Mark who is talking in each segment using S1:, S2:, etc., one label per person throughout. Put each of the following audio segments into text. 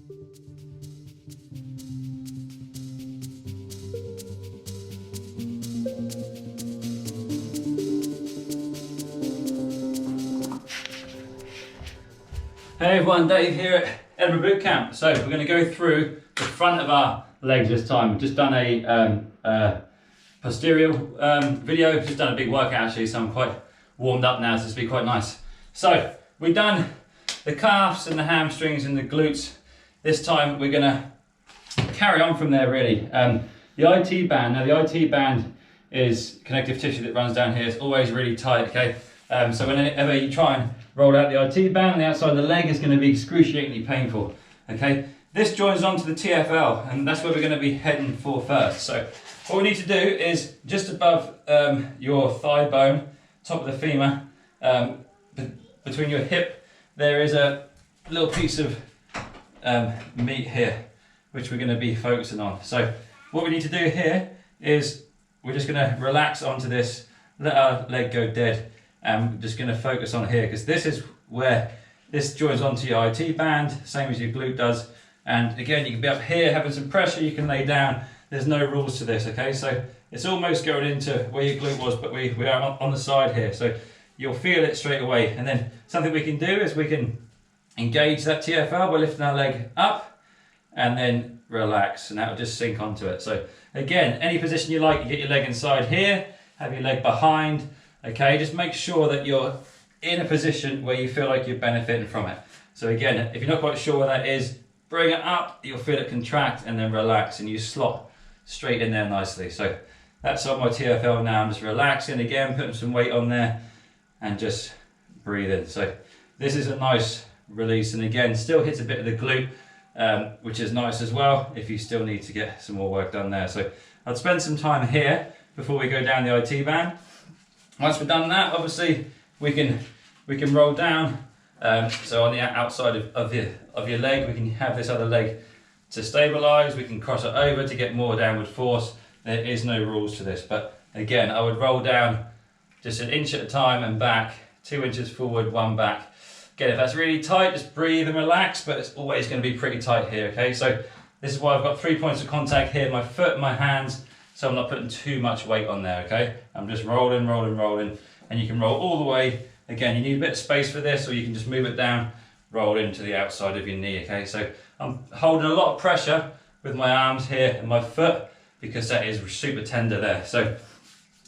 S1: Hey everyone, Dave here at Edinburgh Bootcamp. So we're going to go through the front of our legs this time. We've just done a posterior video, just done a big workout actually, so I'm quite warmed up now, so this will be quite nice. So we've done the calves and the hamstrings and the glutes. This time we're going to carry on from there really. The IT band, now the IT band is connective tissue that runs down here. It's always really tight, okay? So whenever you try and roll out the IT band, on the outside of the leg is going to be excruciatingly painful, okay? This joins onto the TFL, and that's where we're going to be heading for first. So what we need to do is just above your thigh bone, top of the femur, between your hip, there is a little piece of meat here, which we're going to be focusing on. So what we need to do here is we're just going to relax onto this, let our leg go dead. And we're just going to focus on here because this is where this joins onto your IT band, same as your glute does. And again, you can be up here having some pressure, you can lay down. There's no rules to this, okay? So it's almost going into where your glute was, but we are on the side here. So you'll feel it straight away. And then something we can do is we can engage that TFL by lifting our leg up and then relax, and that will just sink onto it. So again, any position you like, you get your leg inside here, have your leg behind. Okay, just make sure that you're in a position where you feel like you're benefiting from it. So again, if you're not quite sure where that is, bring it up, you'll feel it contract and then relax and you slot straight in there nicely. So that's on my TFL now. I'm just relaxing again, putting some weight on there and just breathing. So this is a nice release, and again, still hits a bit of the glute, which is nice as well if you still need to get some more work done there. So I'd spend some time here before we go down the IT band. Once we've done that, obviously we can roll down. So on the outside of your leg, we can have this other leg to stabilize. We can cross it over to get more downward force. There is no rules to this, but again, I would roll down just an inch at a time and back, 2 inches forward, 1 back. Again, if that's really tight, just breathe and relax, but it's always going to be pretty tight here, okay? So this is why I've got 3 points of contact here, my foot, my hands, so I'm not putting too much weight on there, okay? I'm just rolling, rolling, rolling, and you can roll all the way. Again, you need a bit of space for this, or you can just move it down, roll into the outside of your knee, okay? So I'm holding a lot of pressure with my arms here and my foot because that is super tender there. So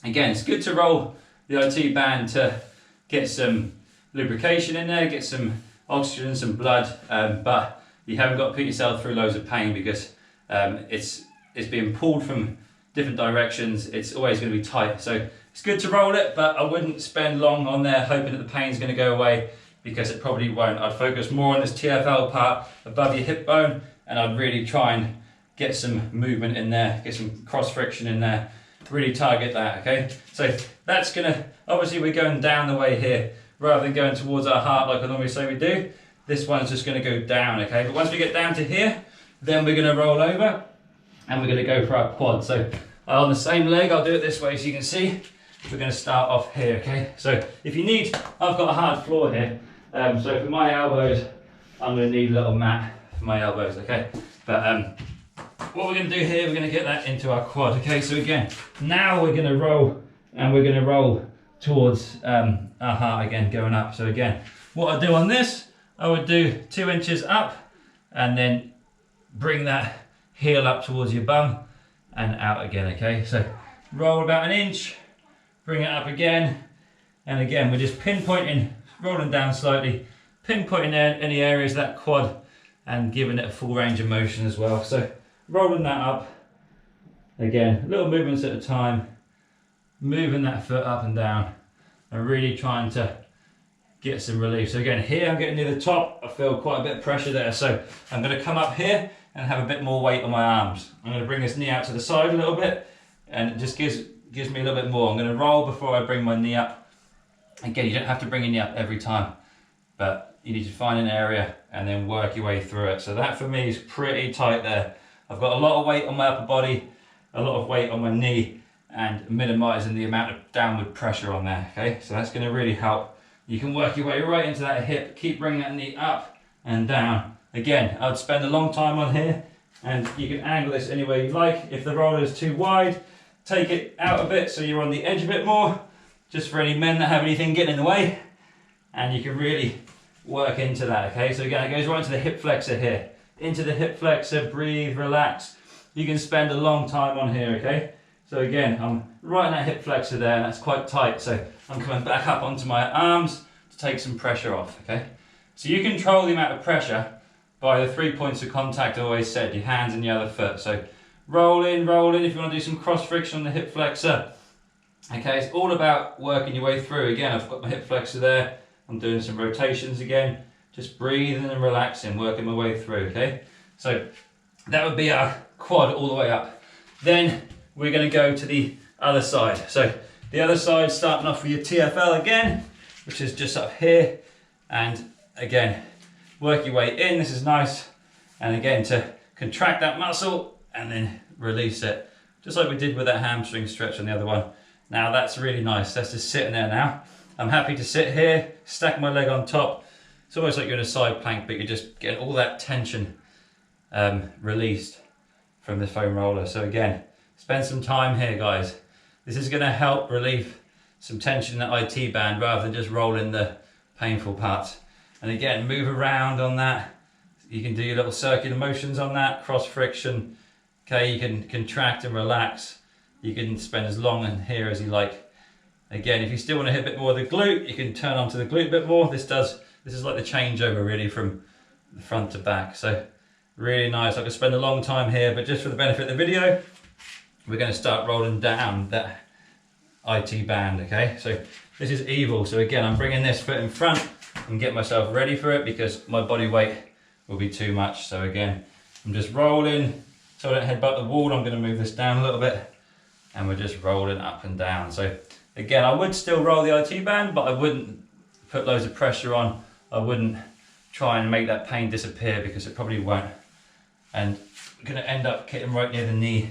S1: again, it's good to roll the IT band to get some lubrication in there, get some oxygen, some blood, but you haven't got to put yourself through loads of pain because it's being pulled from different directions. It's always going to be tight, so it's good to roll it, but I wouldn't spend long on there hoping that the pain's going to go away because it probably won't. I'd focus more on this TFL part above your hip bone, and I'd really try and get some movement in there, get some cross friction in there, really target that, okay? So that's gonna, obviously we're going down the way here rather than going towards our heart like I normally say we do. This one's just going to go down, okay? But once we get down to here, then we're going to roll over and we're going to go for our quad. So on the same leg, I'll do it this way so you can see. We're going to start off here, okay? So if you need, I've got a hard floor here. So for my elbows, I'm going to need a little mat for my elbows, okay? But what we're going to do here, we're going to get that into our quad, okay? So again, now we're going to roll, and we're going to roll towards our heart again, going up. So again, what I do on this, I would do 2 inches up, and then bring that heel up towards your bum and out again, okay? So roll about an inch, bring it up again, and again, we're just pinpointing, rolling down slightly, pinpointing any areas of that quad and giving it a full range of motion as well. So rolling that up, again, little movements at a time, moving that foot up and down, and really trying to get some relief. So again, here I'm getting near the top, I feel quite a bit of pressure there, so I'm going to come up here and have a bit more weight on my arms. I'm going to bring this knee out to the side a little bit, and it just gives me a little bit more. I'm going to roll before I bring my knee up. Again, you don't have to bring your knee up every time, but you need to find an area and then work your way through it. So that for me is pretty tight there. I've got a lot of weight on my upper body, a lot of weight on my knee, and minimizing the amount of downward pressure on there, okay? So that's going to really help. You can work your way right into that hip, keep bringing that knee up and down Again, I'd spend a long time on here, and you can angle this any way you like. If the roller is too wide, take it out a bit so you're on the edge a bit more, just for any men that have anything getting in the way, and you can really work into that, okay? So again, it goes right into the hip flexor here. Into the hip flexor, breathe, relax. You can spend a long time on here, okay? So again, I'm right in that hip flexor there, and that's quite tight, so I'm coming back up onto my arms to take some pressure off, okay? So you control the amount of pressure by the 3 points of contact I always said, your hands and your other foot. So roll in if you want to do some cross friction on the hip flexor. Okay, it's all about working your way through. Again, I've got my hip flexor there. I'm doing some rotations again. Just breathing and relaxing, working my way through, okay? So that would be our quad all the way up. Then we're going to go to the other side. So the other side, starting off with your TFL again, which is just up here. And again, work your way in. This is nice. And again, to contract that muscle and then release it. Just like we did with that hamstring stretch on the other one. Now that's really nice. That's just sitting there now. I'm happy to sit here, stack my leg on top. It's almost like you're in a side plank, but you're just getting all that tension released from the foam roller. So again, spend some time here, guys. This is going to help relieve some tension in the IT band rather than just rolling the painful parts. And again, move around on that. You can do your little circular motions on that, cross friction. Okay, you can contract and relax. You can spend as long in here as you like. Again, if you still want to hit a bit more of the glute, you can turn onto the glute a bit more. This is like the changeover really from the front to back. So really nice. I could spend a long time here, but just for the benefit of the video, we're going to start rolling down that IT band, okay? So this is evil. So again, I'm bringing this foot in front and get myself ready for it because my body weight will be too much. So again, I'm just rolling. So I don't headbutt the wall, I'm going to move this down a little bit and we're just rolling up and down. So again, I would still roll the IT band, but I wouldn't put loads of pressure on. I wouldn't try and make that pain disappear because it probably won't. And I'm going to end up getting right near the knee.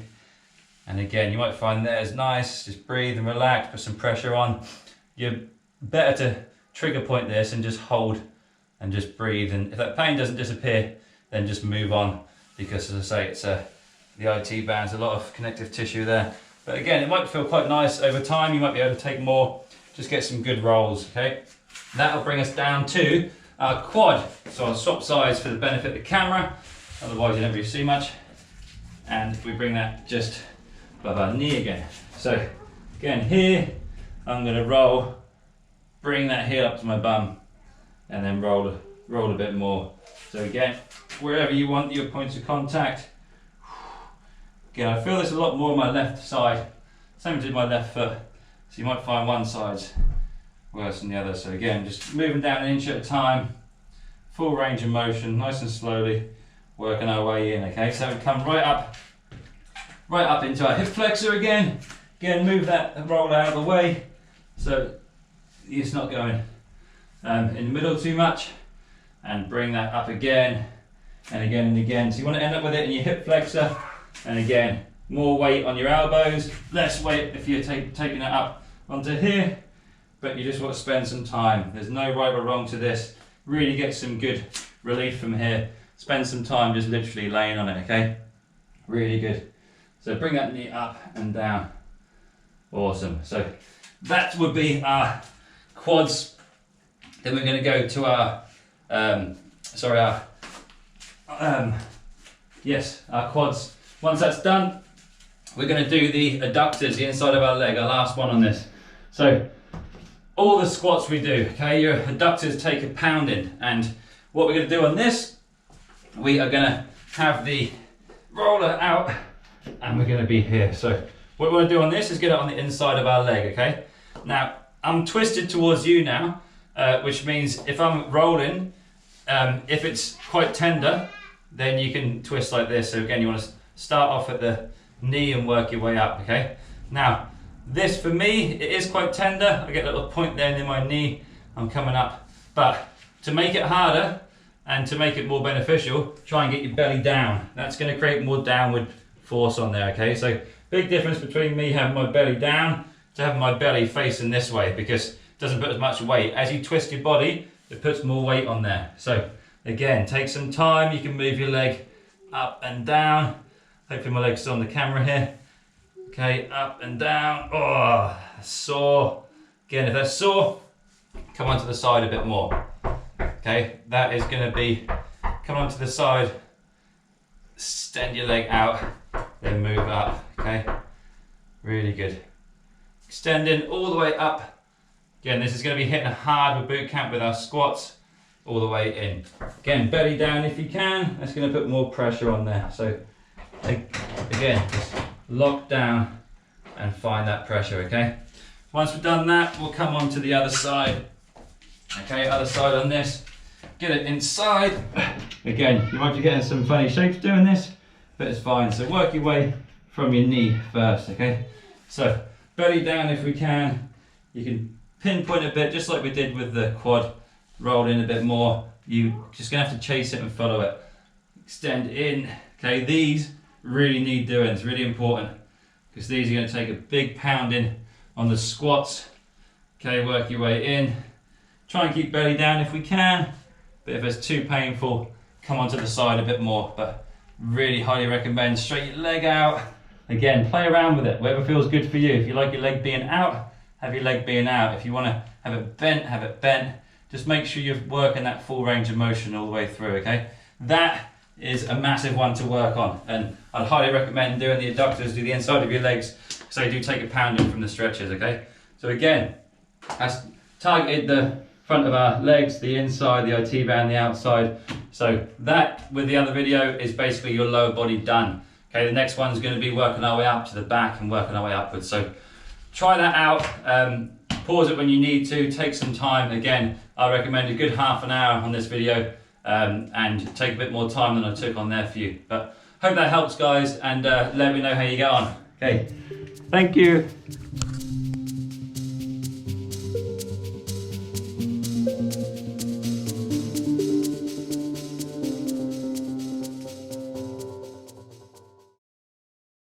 S1: And again, you might find there's nice, just breathe and relax, put some pressure on. You're better to trigger point this and just hold and just breathe. And if that pain doesn't disappear, then just move on. Because as I say, it's the IT band's a lot of connective tissue there. But again, it might feel quite nice over time. You might be able to take more, just get some good rolls, okay? That'll bring us down to our quad. So I'll swap sides for the benefit of the camera. Otherwise you don't really see much. And we bring that just above our knee again. So again here, I'm gonna roll, bring that heel up to my bum and then roll a bit more. So again, wherever you want your points of contact. Again, I feel this a lot more on my left side. Same as with my left foot. So you might find one side's worse than the other. So again, just moving down an inch at a time, full range of motion, nice and slowly, working our way in, okay? So we come right up into our hip flexor again. Again, move that roll out of the way so it's not going in the middle too much. And bring that up again and again and again. So you want to end up with it in your hip flexor. And again, more weight on your elbows, less weight if you're taking it up onto here. But you just want to spend some time. There's no right or wrong to this. Really get some good relief from here. Spend some time just literally laying on it, okay? Really good. So bring that knee up and down. Awesome. So that would be our quads. Then we're going to go to our our quads. Once that's done, we're going to do the adductors, the inside of our leg, our last one on this. So all the squats we do, okay, your adductors take a pounding, and what we're going to do on this, we are going to have the roller out and we're going to be here. So what we want to do on this is get it on the inside of our leg, okay? Now I'm twisted towards you now, which means if I'm rolling, if it's quite tender, then you can twist like this. So again, you want to start off at the knee and work your way up, okay? Now, this for me, it is quite tender. I get a little point there near my knee. I'm coming up. But to make it harder and to make it more beneficial, try and get your belly down. That's going to create more downward force on there, okay? So big difference between me having my belly down to having my belly facing this way because it doesn't put as much weight. As you twist your body, it puts more weight on there. So Again, take some time. You can move your leg up and down. Hopefully my leg's on the camera here. Okay, up and down. Oh, sore. Again, if that's sore, come onto the side a bit more. Okay, that is going to be, come onto the side, extend your leg out, then move up. Okay, really good. Extending all the way up. Again, this is going to be hitting hard with boot camp with our squats all the way in. Again, belly down if you can. That's going to put more pressure on there. So again, just lock down and find that pressure, okay? Once we've done that, we'll come on to the other side. Okay, other side on this. Get it inside. Again, you might be getting some funny shapes doing this, but it's fine. So work your way from your knee first, okay? So belly down if we can. You can pinpoint a bit, just like we did with the quad. Roll in a bit more. You're just gonna have to chase it and follow it. Extend in. Okay, these really need doing. It's really important because these are going to take a big pounding on the squats. Okay, work your way in. Try and keep belly down if we can, but if it's too painful, come onto the side a bit more. But really highly recommend straight your leg out. Again, play around with it, whatever feels good for you. If you like your leg being out, have your leg being out. If you want to have it bent, have it bent. Just make sure you're working that full range of motion all the way through, okay? That is a massive one to work on, and I'd highly recommend doing the adductors, do the inside of your legs, so you do take a pounding from the stretches, okay? So again, that's targeted the front of our legs, the inside, the IT band, the outside. So that, with the other video, is basically your lower body done. Okay, the next one's going to be working our way up to the back and working our way upwards. So try that out. Pause it when you need to, take some time. Again, I recommend a good half an hour on this video and take a bit more time than I took on there for you. But hope that helps, guys, and let me know how you get on. Okay, thank you.